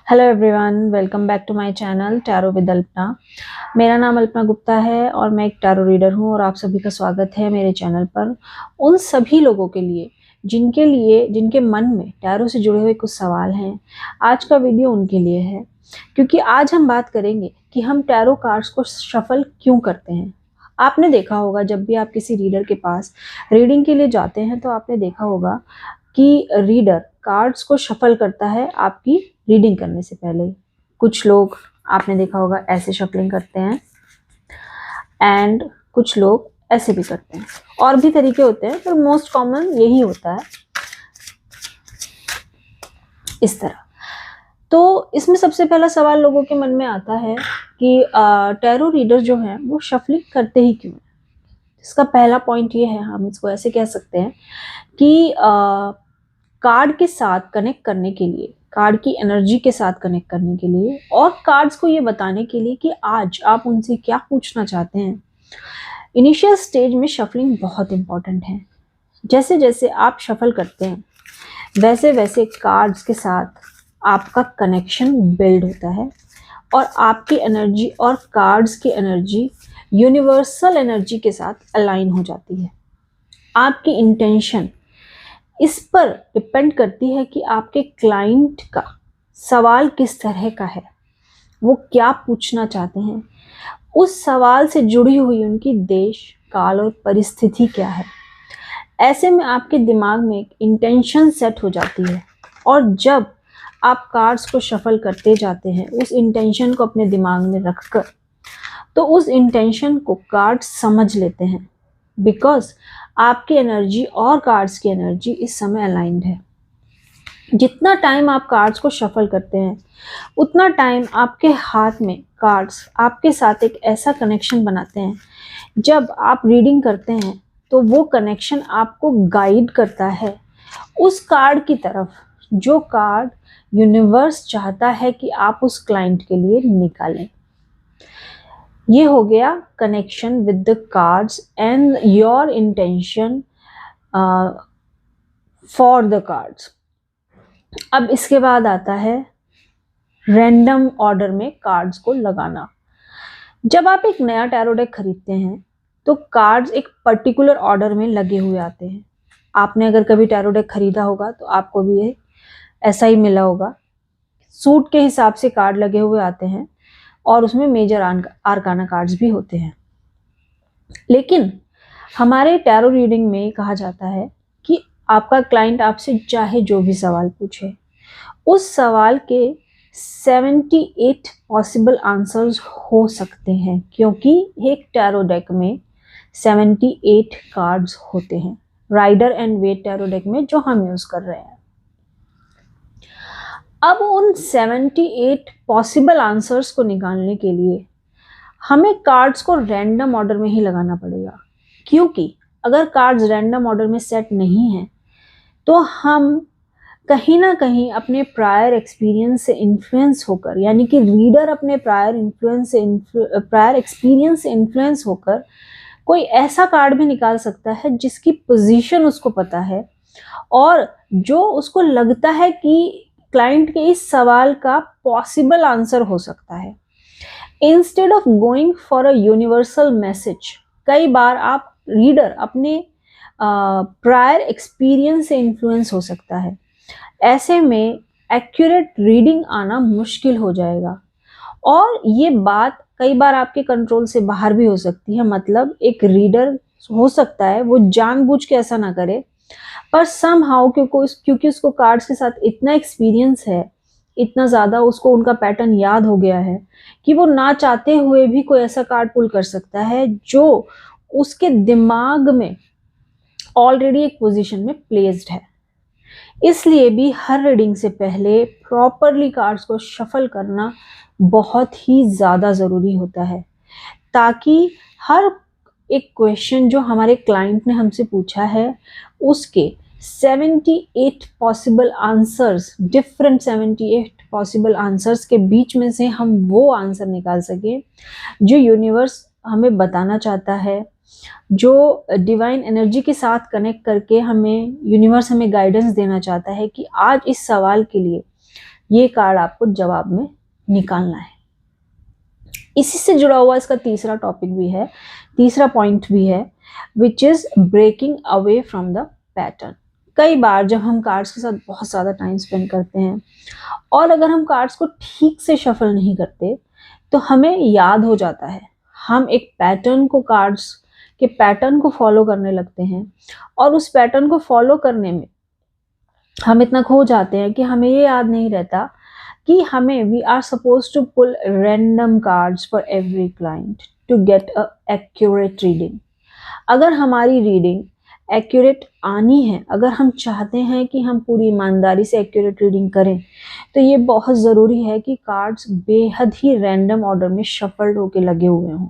Hello everyone, welcome back to my channel tarot with Alpana. मेरा नाम अल्पना गुप्ता है और मैं एक टैरो रीडर हूं और आप सभी का स्वागत है मेरे चैनल पर। उन सभी लोगों के लिए जिनके मन में टैरो से जुड़े हुए कुछ सवाल हैं, आज का वीडियो उनके लिए है। क्योंकि आज हम बात करेंगे कि हम टैरो कार्ड्स को शफल क्यों करते हैं। आपने देखा होगा, जब भी आप किसी रीडर के पास रीडिंग के लिए जाते हैं तो आपने देखा होगा कि रीडर कार्ड्स को शफल करता है आपकी रीडिंग करने से पहले। कुछ लोग आपने देखा होगा ऐसे शफलिंग करते हैं एंड कुछ लोग ऐसे भी करते हैं। और भी तरीके होते हैं पर मोस्ट कॉमन यही होता है, इस तरह। तो इसमें सबसे पहला सवाल लोगों के मन में आता है कि टैरो रीडर जो है वो शफलिंग करते ही क्यों है। इसका पहला पॉइंट ये है, हम इसको ऐसे कह सकते हैं कि कार्ड के साथ कनेक्ट करने के लिए, कार्ड की एनर्जी के साथ कनेक्ट करने के लिए और कार्ड्स को ये बताने के लिए कि आज आप उनसे क्या पूछना चाहते हैं, इनिशियल स्टेज में शफलिंग बहुत इंपॉर्टेंट है। जैसे जैसे आप शफल करते हैं वैसे वैसे कार्ड्स के साथ आपका कनेक्शन बिल्ड होता है और आपकी एनर्जी और कार्ड्स की एनर्जी यूनिवर्सल एनर्जी के साथ अलाइन हो जाती है। आपकी इंटेंशन इस पर डिपेंड करती है कि आपके क्लाइंट का सवाल किस तरह का है, वो क्या पूछना चाहते हैं, उस सवाल से जुड़ी हुई उनकी देश, काल और परिस्थिति क्या है। ऐसे में आपके दिमाग में एक इंटेंशन सेट हो जाती है और जब आप कार्ड्स को शफल करते जाते हैं उस इंटेंशन को अपने दिमाग में रखकर, तो उस इंटेंशन को कार्ड्स समझ लेते हैं। बिकॉज आपकी एनर्जी और कार्ड्स की एनर्जी इस समय अलाइंड है। जितना टाइम आप कार्ड्स को शफल करते हैं उतना टाइम आपके हाथ में कार्ड्स आपके साथ एक ऐसा कनेक्शन बनाते हैं। जब आप रीडिंग करते हैं तो वो कनेक्शन आपको गाइड करता है उस कार्ड की तरफ जो कार्ड यूनिवर्स चाहता है कि आप उस क्लाइंट के लिए निकालें। ये हो गया connection with the cards and your intention for the cards. अब इसके बाद आता है रैंडम ऑर्डर में कार्ड्स को लगाना। जब आप एक नया टैरो डेक खरीदते हैं तो कार्ड्स एक पर्टिकुलर ऑर्डर में लगे हुए आते हैं। आपने अगर कभी टैरो डेक खरीदा होगा तो आपको भी ये ऐसा ही मिला होगा। सूट के हिसाब से कार्ड लगे हुए आते हैं और उसमें मेजर आर्काना कार्ड्स भी होते हैं। लेकिन हमारे टैरो रीडिंग में कहा जाता है कि आपका क्लाइंट आपसे चाहे जो भी सवाल पूछे, उस सवाल के 78 पॉसिबल आंसर्स हो सकते हैं, क्योंकि एक टैरो डेक में 78 कार्ड्स होते हैं। Rider and Waite tarot deck में जो हम यूज कर रहे हैं, अब उन 78 पॉसिबल आंसर्स को निकालने के लिए हमें कार्ड्स को रैंडम ऑर्डर में ही लगाना पड़ेगा। क्योंकि अगर कार्ड्स रैंडम ऑर्डर में सेट नहीं हैं तो हम कहीं ना कहीं अपने प्रायर एक्सपीरियंस से इन्फ्लुएंस होकर, यानी कि रीडर अपने प्रायर एक्सपीरियंस से इन्फ्लुएंस होकर कोई ऐसा कार्ड भी निकाल सकता है जिसकी पोजीशन उसको पता है और जो उसको लगता है कि क्लाइंट के इस सवाल का पॉसिबल आंसर हो सकता है। Instead of going for a universal message, कई बार आप रीडर अपने प्रायर एक्सपीरियंस से इन्फ्लुएंस हो सकता है। ऐसे में एक्यूरेट रीडिंग आना मुश्किल हो जाएगा और ये बात कई बार आपके कंट्रोल से बाहर भी हो सकती है। मतलब एक रीडर हो सकता है वो जानबूझ के ऐसा ना करे, पर समहाउ क्योंकि उसको कार्ड्स के साथ इतना एक्सपीरियंस है, इतना ज़्यादा उसको उनका पैटर्न याद हो गया है कि वो ना चाहते हुए भी कोई ऐसा कार्ड पुल कर सकता है जो उसके दिमाग में ऑलरेडी एक पोजीशन में प्लेस्ड है। इसलिए भी हर रीडिंग से पहले प्रॉपरली कार्ड्स को शफल करना बहुत ही ज़्यादा ज़रूरी होता है, ताकि हर एक क्वेश्चन जो हमारे क्लाइंट ने हमसे पूछा है उसके 78 possible answers, different 78 possible answers के बीच में से हम वो आंसर निकाल सकें जो यूनिवर्स हमें बताना चाहता है, जो डिवाइन एनर्जी के साथ कनेक्ट करके यूनिवर्स हमें गाइडेंस देना चाहता है कि आज इस सवाल के लिए ये कार्ड आपको जवाब में निकालना है। इसी से जुड़ा हुआ इसका तीसरा टॉपिक भी है, तीसरा पॉइंट भी है, which is breaking away from the pattern. कई बार जब हम कार्ड्स के साथ बहुत ज़्यादा टाइम स्पेंड करते हैं और अगर हम कार्ड्स को ठीक से शफल नहीं करते तो हमें याद हो जाता है, हम एक पैटर्न को, कार्ड्स के पैटर्न को फॉलो करने लगते हैं और उस पैटर्न को फॉलो करने में हम इतना खो जाते हैं कि हमें ये याद नहीं रहता कि हमें we are suppose to pull random cards for every client to get a accurate reading. अगर हमारी रीडिंग एक्यूरेट आनी है, अगर हम चाहते हैं कि हम पूरी ईमानदारी से एक्यूरेट रीडिंग करें, तो ये बहुत ज़रूरी है कि कार्ड्स बेहद ही रैंडम ऑर्डर में शफल्ड होके लगे हुए हों,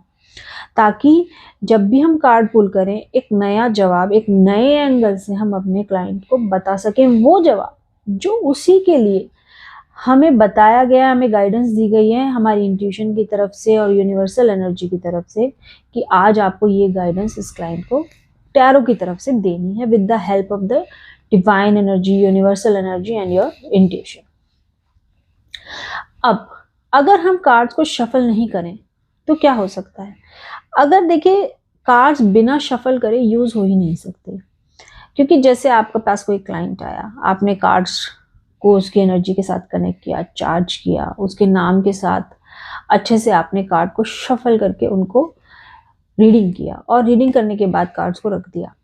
ताकि जब भी हम कार्ड पुल करें एक नया जवाब, एक नए एंगल से हम अपने क्लाइंट को बता सकें वो जवाब जो उसी के लिए हमें बताया गया, हमें गाइडेंस दी गई है हमारी इंट्यूशन की तरफ से और यूनिवर्सल एनर्जी की तरफ से कि आज आपको ये गाइडेंस इस क्लाइंट को टैरो की तरफ से देनी है with the help of the divine energy, universal energy and your intuition. अब अगर हम कार्ड्स को शफल नहीं करें तो क्या हो सकता है? अगर देखिए, कार्ड्स बिना शफल करे यूज हो ही नहीं सकते, क्योंकि जैसे आपके पास कोई क्लाइंट आया, आपने कार्ड्स को उसकी एनर्जी के साथ कनेक्ट किया, चार्ज किया, उसके नाम के साथ अच्छे से आपने कार्ड को शफल करके उनको रीडिंग किया और रीडिंग करने के बाद कार्ड्स को रख दिया,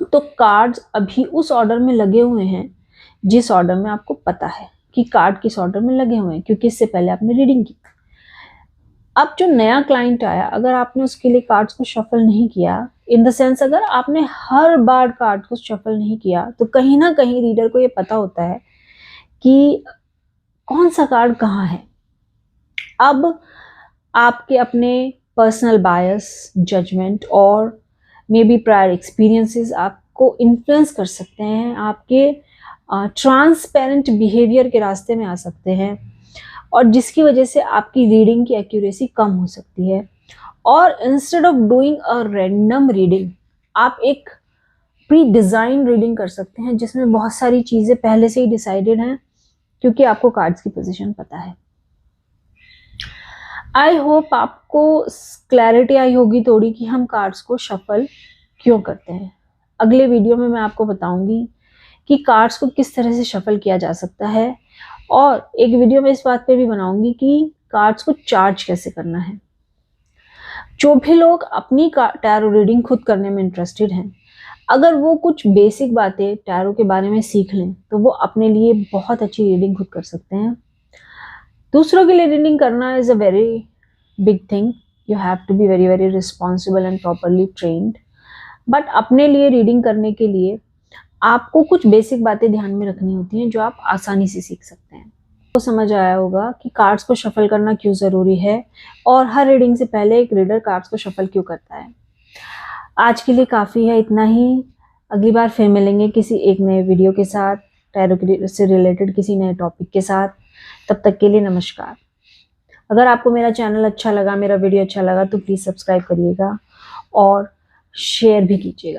तो कार्ड्स अभी उस ऑर्डर में लगे हुए हैं जिस ऑर्डर में आपको पता है कि कार्ड किस ऑर्डर में लगे हुए हैं, क्योंकि इससे पहले आपने रीडिंग की। अब जो नया क्लाइंट आया, अगर आपने उसके लिए कार्ड्स को शफल नहीं किया, इन द सेंस अगर आपने हर बार कार्ड को शफल नहीं किया, तो कहीं ना कहीं रीडर को ये पता होता है कि कौन सा कार्ड कहाँ है। अब आपके अपने पर्सनल बायस, जजमेंट और मे बी प्रायर एक्सपीरियंसेस आपको इन्फ्लुएंस कर सकते हैं, आपके ट्रांसपेरेंट बिहेवियर के रास्ते में आ सकते हैं, और जिसकी वजह से आपकी रीडिंग की एक्यूरेसी कम हो सकती है। और instead of doing a random reading, आप एक प्री डिज़ाइन रीडिंग कर सकते हैं जिसमें बहुत सारी चीज़ें पहले से ही डिसाइडेड हैं, क्योंकि आपको कार्ड्स की पोजीशन पता है। आई होप आपको क्लैरिटी आई होगी थोड़ी कि हम कार्ड्स को शफल क्यों करते हैं। अगले वीडियो में मैं आपको बताऊंगी कि कार्ड्स को किस तरह से शफल किया जा सकता है, और एक वीडियो में इस बात पे भी बनाऊंगी कि कार्ड्स को चार्ज कैसे करना है। जो भी लोग अपनी टैरो रीडिंग खुद करने में इंटरेस्टेड हैं, अगर वो कुछ बेसिक बातें टैरो के बारे में सीख लें तो वो अपने लिए बहुत अच्छी रीडिंग खुद कर सकते हैं। दूसरों के लिए रीडिंग करना is a very big thing, you have to be very very responsible and properly trained, but अपने लिए रीडिंग करने के लिए आपको कुछ बेसिक बातें ध्यान में रखनी होती हैं जो आप आसानी से सीख सकते हैं। तो समझ आया होगा कि कार्ड्स को शफल करना क्यों ज़रूरी है, और हर रीडिंग से पहले एक रीडर कार्ड्स को शफल क्यों करता है। आज के लिए काफ़ी है, इतना ही। अगली बार फिर मिलेंगे किसी एक नए वीडियो के साथ, टैरो से रिलेटेड किसी नए टॉपिक के साथ। तब तक के लिए नमस्कार। अगर आपको मेरा चैनल अच्छा लगा, मेरा वीडियो अच्छा लगा, तो प्लीज़ सब्सक्राइब करिएगा और शेयर भी कीजिएगा।